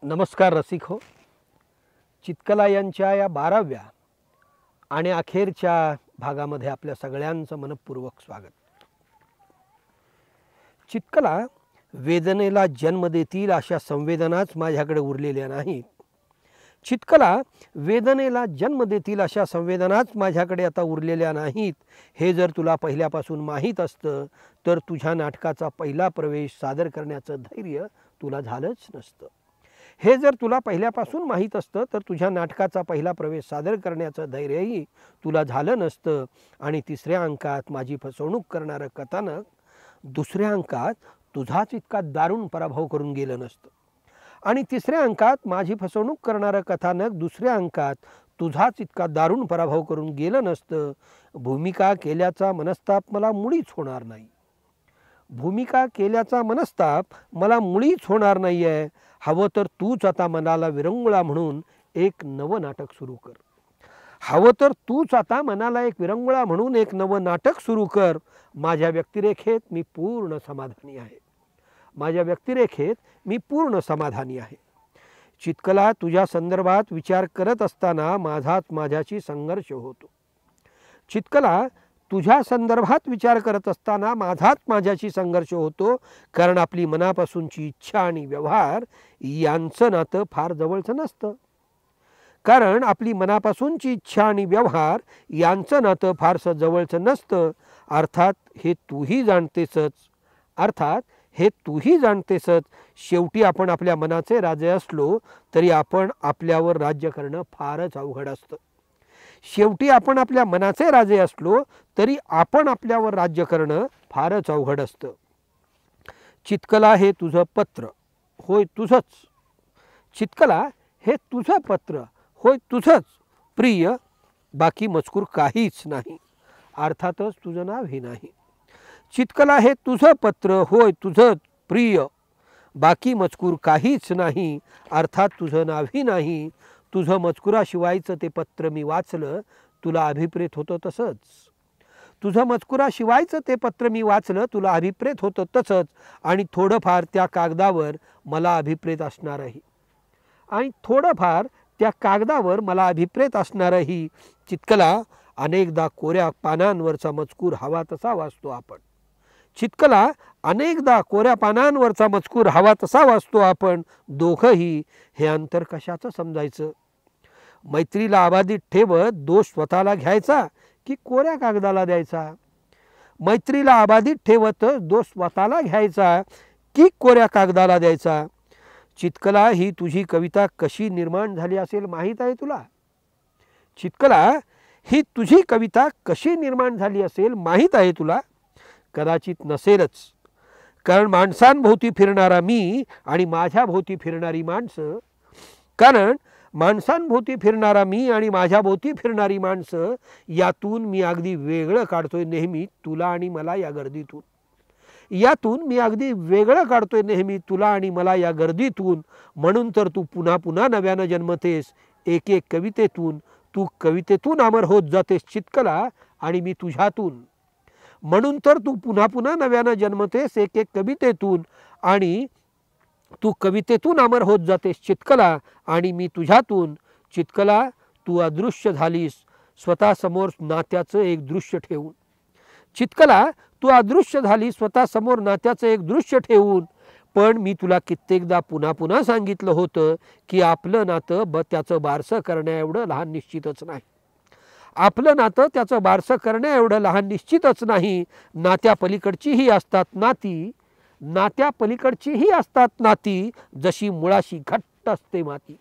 नमस्कार रसिक हो. चित्कला यांच्या या 12व्या आणि अखेरच्या भागामध्ये आपल्या सगळ्यांचं मनपूर्वक स्वागत. चित्कला वेदनेला जन्म देतील अशा संवेदनाच माझ्याकडे उरलेल्या नाहीत. चित्कला वेदनेला जन्म देतील अशा संवेदनाच माझ्याकडे आता उरलेल्या नाहीत. हे जर तुला पहिल्यापासून माहीत असतं तर तुझ्या नाटकाचा पहिला प्रवेश सादर करण्याचं धैर्य तुला झालंच नसतं. हे जर तुला पहिल्यापासून माहीत असतं तर तुझ्या नाटकाचा पहिला प्रवेश सादर करण्याचं धैर्यही तुला झालं नसतं. आणि तिसऱ्या अंकात माझी फसवणूक करणारं कथानक दुसऱ्या अंकात तुझाच इतका दारुण पराभव करून गेलं नसतं. आणि तिसऱ्या अंकात माझी फसवणूक करणारं कथानक दुसऱ्या अंकात तुझाच इतका दारुण पराभव करून गेलं नसतं. भूमिका केल्याचा मनस्ताप मला मुळीच होणार नाही. भूमिका केल्याचा मनस्ताप मला मुळीच होणार नाही आहे. हवं तर तूच आता मनाला विरंगुळा म्हणून एक नवं नाटक सुरू कर. हवं तर तूच आता मनाला एक विरंगुळा म्हणून एक नवं नाटक सुरू कर. माझ्या व्यक्तिरेखेत मी पूर्ण समाधानी आहे. माझ्या व्यक्तिरेखेत मी पूर्ण समाधानी आहे. चित्कला तुझ्या संदर्भात विचार करत असताना माझाच माझ्याशी संघर्ष होतो. चित्कला तुझ्या संदर्भात विचार करत असताना माझाच माझ्याशी संघर्ष होतो. कारण आपली मनापासूनची इच्छा आणि व्यवहार यांचं नातं फार जवळचं नसतं. कारण आपली मनापासूनची इच्छा आणि व्यवहार यांचं नातं फारसं जवळचं नसतं. अर्थात हे तूही जाणतेसच. शेवटी आपण आपल्या मनाचे राजे असलो तरी आपण आपल्यावर राज्य करणं फारच अवघड असतं. शेवटी आपण आपल्या मनाचे राजे असलो तरी आपण आपल्यावर राज्य करणं फारच अवघड असतं. चित्कला हे तुझं पत्र होय तुझंच. चित्कला हे तुझं पत्र होय तुझंच प्रिय. बाकी मजकूर काहीच नाही. अर्थातच तुझं नावही नाही. चित्कला हे तुझं पत्र होय तुझं प्रिय. बाकी मजकूर काहीच नाही. अर्थात तुझं नावही नाही. तुझं मजकुराशिवायचं ते पत्र मी वाचलं. तुला अभिप्रेत होतं तसंच. तुझं मजकुराशिवायचं ते पत्र मी वाचलं. तुला अभिप्रेत होतं तसंच. आणि थोडंफार त्या कागदावर मला अभिप्रेत असणारही. चित्कला अनेकदा कोऱ्या पानांवरचा मजकूर हवा तसा वाचतो आपण. चित्कला अनेकदा कोऱ्या पानांवरचा मजकूर हवा तसा वाचतो आपण. दोघंही हे अंतर कशाचं समजायचं. मैत्रीला अबाधित ठेवत दोष स्वतःला घ्यायचा की कोऱ्या कागदाला द्यायचा. मैत्रीला अबाधित ठेवत दोष स्वतःला घ्यायचा की कोऱ्या कागदाला द्यायचा. चित्कला ही तुझी कविता कशी निर्माण झाली असेल माहीत आहे तुला. चित्कला ही तुझी कविता कशी निर्माण झाली असेल माहीत आहे तुला. कदाचित नसेलच. कारण माणसांभोवती फिरणारा मी आणि माझ्या भोवती फिरणारी माणसं यातून मी अगदी वेगळं काढतोय नेहमी तुला आणि मला या गर्दीतून. म्हणून तर तू पुन्हा पुन्हा नव्यानं जन्मतेस. एक एक कवितेतून तू कवितेतून अमर होत जातेस चित्कला आणि मी तुझ्यातून. म्हणून तर तू पुन्हा पुन्हा नव्यानं जन्मतेस एक एक कवितेतून आणि तू कवितेतून अमर होत जातेस चित्कला आणि मी तुझ्यातून. चित्कला तू अदृश्य झालीस स्वतःसमोर नात्याचं एक दृश्य ठेवून. चित्कला तू अदृश्य झालीस स्वतःसमोर नात्याचं एक दृश्य ठेवून. पण मी तुला कित्येकदा पुन्हा पुन्हा सांगितलं होतं की आपलं नातं त्याचं बारसं करण्या एवढं लहान निश्चितच नाही. आपलं नातं त्याचं बारसं करण्या एवढं लहान निश्चितच नाही. नात्या पलीकडचीही असतात नाती जशी मुळाशी घट्ट असते माती.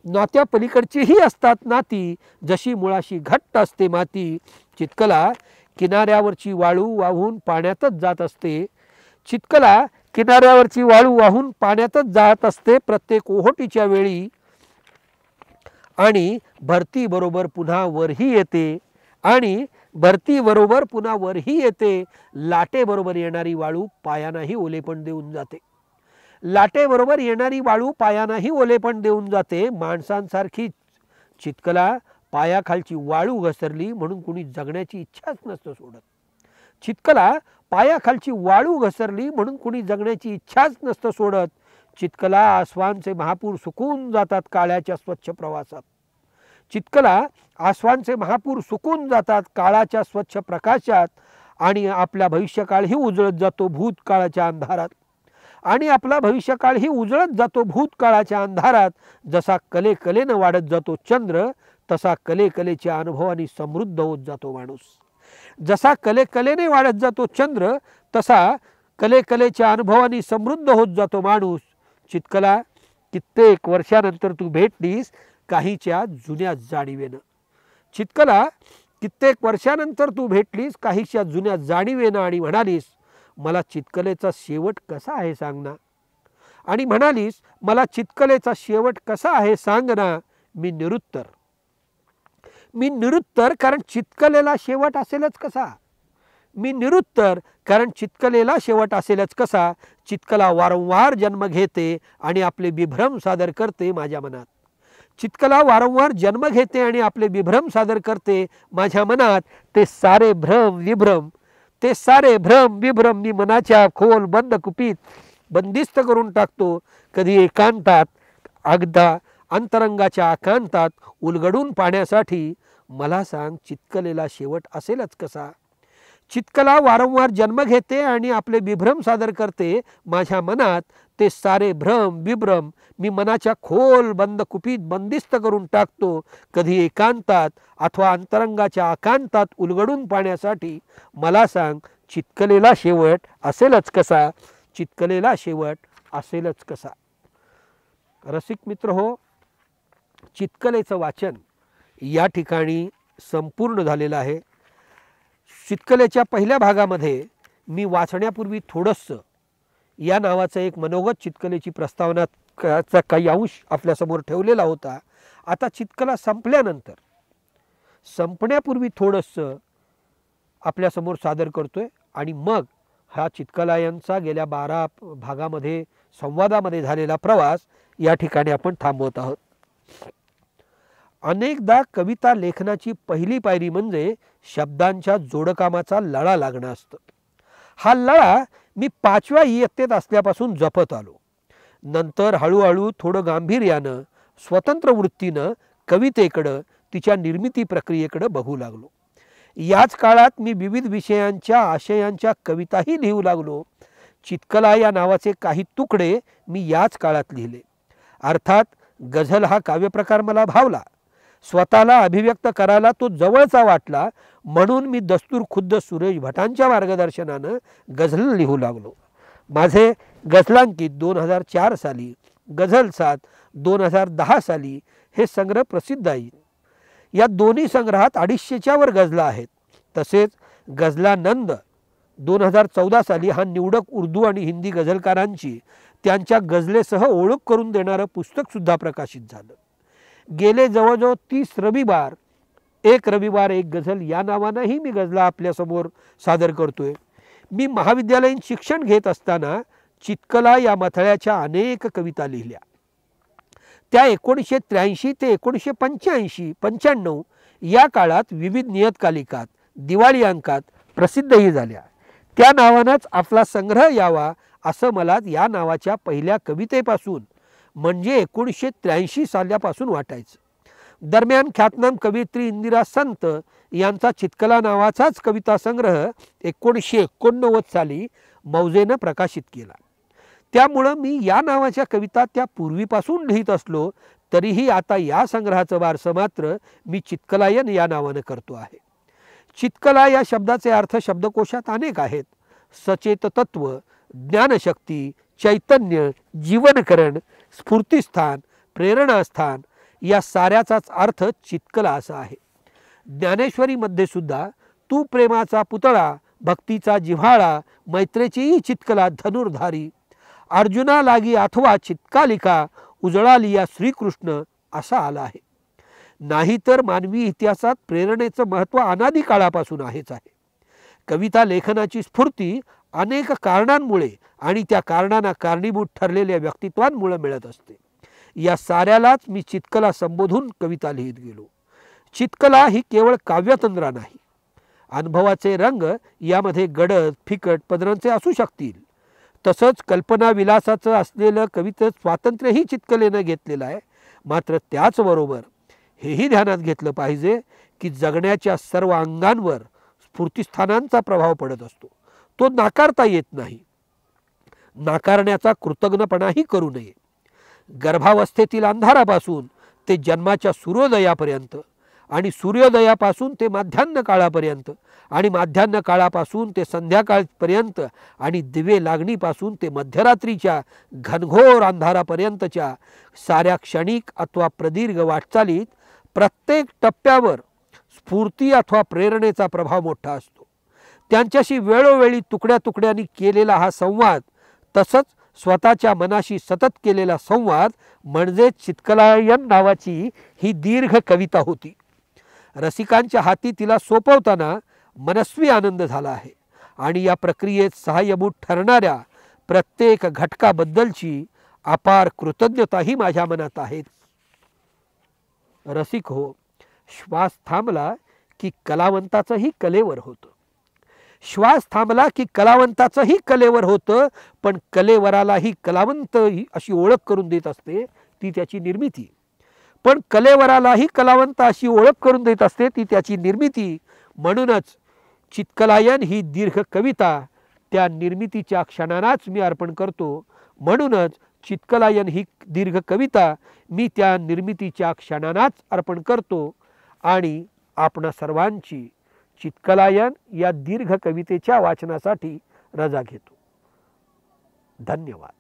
नात्या पलीकडचीही असतात नाती जशी मुळाशी घट्ट असते माती. चित्कला किनाऱ्यावरची वाळू वाहून पाण्यातच जात असते. चित्कला किनाऱ्यावरची वाळू वाहून पाण्यातच जात असते प्रत्येक ओहोटीच्या वेळी. आणि भरतीबरोबर पुन्हा वरही येते. लाटेबरोबर येणारी वाळू पायानाही ओलेपण देऊन जाते. माणसांसारखी चित्कला पायाखालची वाळू घसरली म्हणून कुणी जगण्याची इच्छाच नसतं सोडत. चित्कला पायाखालची वाळू घसरली म्हणून कुणी जगण्याची इच्छाच नसतं सोडत. चितकला आसवांचे महापूर सुकून जातात काळ्याच्या स्वच्छ प्रवासात. चितकला आसवांचे महापूर सुकून जातात काळाच्या स्वच्छ प्रकाशात आणि आपला भविष्यकाळही उजळत जातो भूतकाळाच्या अंधारात. आणि आपला भविष्यकाळही उजळत जातो भूतकाळाच्या अंधारात. जसा कलेनं वाढत जातो चंद्र तसा कलेच्या अनुभवाने समृद्ध होत जातो माणूस. जसा कलेने वाढत जातो चंद्र तसा कलेच्या अनुभवाने समृद्ध होत जातो माणूस. चितकला कित्येक वर्षानंतर तू भेटलीस काहीच्या जुन्या जाणीवेनं. चितकला कित्येक वर्षानंतर तू भेटलीस काहीच्या जुन्या जाणीवेनं आणि म्हणालीस मला चितकलेचा शेवट कसा आहे सांग ना. आणि म्हणालीस मला चितकलेचा शेवट कसा आहे सांग ना. मी निरुत्तर कारण चितकलेला शेवट असेलच कसा. मी निरुत्तर कारण चितकलेला शेवट असेलच कसा. चितकला वारंवार जन्म घेते आणि आपले विभ्रम सादर करते माझ्या मनात. चितकला वारंवार जन्म घेते आणि आपले विभ्रम सादर करते माझ्या मनात. ते सारे भ्रम विभ्रम मी मनाच्या खोल बंद कुपीत बंदिस्त करून टाकतो. कधी एकांतात अगदा अंतरंगाच्या आकांतात उलगडून पाहण्यासाठी. मला सांग चितकलेला शेवट असेलच कसा. चितकला वारंवार जन्म घेते आणि आपले विभ्रम सादर करते माझ्या मनात. ते सारे भ्रम विभ्रम मी मनाच्या खोल बंद कुपीत बंदिस्त करून टाकतो. कधी एकांतात अथवा अंतरंगाच्या आकांतात उलगडून पाहण्यासाठी. मला सांग चितकलेला शेवट असेलच कसा. चितकलेला शेवट असेलच कसा. रसिक मित्र हो, चितकलेचं वाचन या ठिकाणी संपूर्ण झालेलं आहे. चितकलेच्या पहिल्या भागामध्ये मी वाचण्यापूर्वी थोडंसं या नावाचं एक मनोगत चितकलेची प्रस्तावनाचा काही अंश आपल्यासमोर ठेवलेला होता. आता चितकला संपण्यापूर्वी थोडंसं आपल्यासमोर सादर करतोय आणि मग हा चितकला यांचा गेल्या 12 भागामध्ये संवादामध्ये झालेला प्रवास या ठिकाणी आपण थांबवत आहोत. अनेकदा कविता लेखनाची पहिली पायरी म्हणजे शब्दांच्या जोडकामाचा लळा लागणं असतं. हा लळा मी 5व्या इयत्तेत असल्यापासून जपत आलो. नंतर हळूहळू थोडं गांभीर्यानं स्वतंत्र वृत्तीनं कवितेकडं तिच्या निर्मिती प्रक्रियेकडं बघू लागलो. याच काळात मी विविध विषयांच्या आशयांच्या कविताही लिहू लागलो. चितकला या नावाचे काही तुकडे मी याच काळात लिहिले. अर्थात गझल हा काव्यप्रकार मला भावला. स्वतःला अभिव्यक्त करायला तो जवळचा वाटला म्हणून मी दस्तूर खुद्द सुरेश भटांच्या मार्गदर्शनानं गझल लिहू लागलो. माझे गझलांकित 2004 साली, गझल साथ 2010 साली हे संग्रह प्रसिद्ध आहेत. या दोन्ही संग्रहात 250च्या वर गझला आहेत. तसेच गझलानंद 2014 साली हा निवडक उर्दू आणि हिंदी गझलकारांची त्यांच्या गझलेसह ओळख करून देणारं पुस्तकसुद्धा प्रकाशित झालं. गेले जवळजवळ 30 रविवार एक गझल या नावानंही मी गझला आपल्यासमोर सादर करतोय. मी महाविद्यालयीन शिक्षण घेत असताना चितकला या मथळ्याच्या अनेक कविता लिहिल्या. त्या 1983 ते 1985-95 या काळात विविध नियतकालिकात, दिवाळी अंकात प्रसिद्धही झाल्या. त्या नावानंच आपला संग्रह यावा असं मला या नावाच्या पहिल्या कवितेपासून म्हणजे 1983 साल्यापासून वाटायचं. दरम्यान ख्यातनाम कवयित्री इंदिरा संत यांचा चितकला नावाचाच कविता संग्रह 1989 साली मौजेनं प्रकाशित केला. त्यामुळं मी या नावाच्या कविता त्या पूर्वीपासून लिहित असलो तरीही आता या संग्रहाचं वारसं मात्र मी चितकलायन या नावानं करतो आहे. चितकला या शब्दाचे अर्थ शब्दकोशात अनेक आहेत. सचेत तत्व, ज्ञानशक्ती, चैतन्य, जीवनकरण, स्फूर्तिस्थान, प्रेरणास्थान या साऱ्याचाच अर्थ चितकला असा आहे. ज्ञानेश्वरीमध्ये सुद्धा तू प्रेमाचा पुतळा, भक्तीचा जिव्हाळा, मैत्रेचीही चितकला धनुर्धारी, अर्जुना लागी अथवा चित्कालिका, उजळालिया श्रीकृष्ण असा आला आहे. नाहीतर मानवी इतिहासात प्रेरणेचं महत्त्व अनादी काळापासून आहेच आहे. कविता लेखनाची स्फूर्ती अनेक कारणांमुळे आणि त्या कारणांना कारणीभूत ठरलेल्या व्यक्तित्वांमुळे मिळत असते. या साऱ्यालाच मी चितकला संबोधून कविता लिहित गेलो. चितकला ही केवळ काव्यतंद्रा नाही. अनुभवाचे रंग यामध्ये गडद फिकट पदरांचे असू शकतील. तसंच कल्पना विलासाचं असलेलं कवितेत स्वातंत्र्यही चित्कलेनं घेतलेलं आहे. मात्र त्याचबरोबर हेही ध्यानात घेतलं पाहिजे की जगण्याच्या सर्व अंगांवर स्फूर्तिस्थानांचा प्रभाव पडत असतो. तो नाकारता येत नाही. नाकारण्याचा कृतज्ञपणाही करू नये. गर्भावस्थेतील अंधारापासून ते जन्माच्या सूर्योदयापर्यंत आणि सूर्योदयापासून ते माध्यान्ह काळापर्यंत आणि माध्यान्ह काळापासून ते संध्याकाळपर्यंत आणि दिवे लागणीपासून ते मध्यरात्रीच्या घनघोर अंधारापर्यंतच्या साऱ्या क्षणिक अथवा प्रदीर्घ वाटचालीत प्रत्येक टप्प्यावर स्फूर्ती अथवा प्रेरणेचा प्रभाव मोठा असतो. त्यांच्याशी वेळोवेळी तुकड्या तुकड्यांनी केलेला हा संवाद, तसंच स्वतःच्या मनाशी सतत केलेला संवाद म्हणजे चित्कलायन नावाची ही दीर्घ कविता होती. रसिकांच्या हाती तिला सोपवताना मनस्वी आनंद झाला आहे आणि या प्रक्रियेत सहाय्यभूत ठरणाऱ्या प्रत्येक घटकाबद्दलची अपार कृतज्ञताही माझ्या मनात आहे. रसिक हो, श्वास थांबला की कलावंताचंही कलेवर होतं. श्वास थांबला की कलावंताचंही कलेवर होतं. पण कलेवरालाही कलावंत अशी ओळख करून देत असते ती त्याची निर्मिती. पण कलेवरालाही कलावंत अशी ओळख करून देत असते ती त्याची निर्मिती. म्हणूनच चित्कलायन ही दीर्घ कविता त्या निर्मितीच्या क्षणांनाच मी अर्पण करतो. म्हणूनच चित्कलायन ही दीर्घ कविता मी त्या निर्मितीच्या क्षणांनाच अर्पण करतो आणि आपणा सर्वांची चित्कलायन या दीर्घ कवितेच्या वाचनासाठी रजा घेतो. धन्यवाद.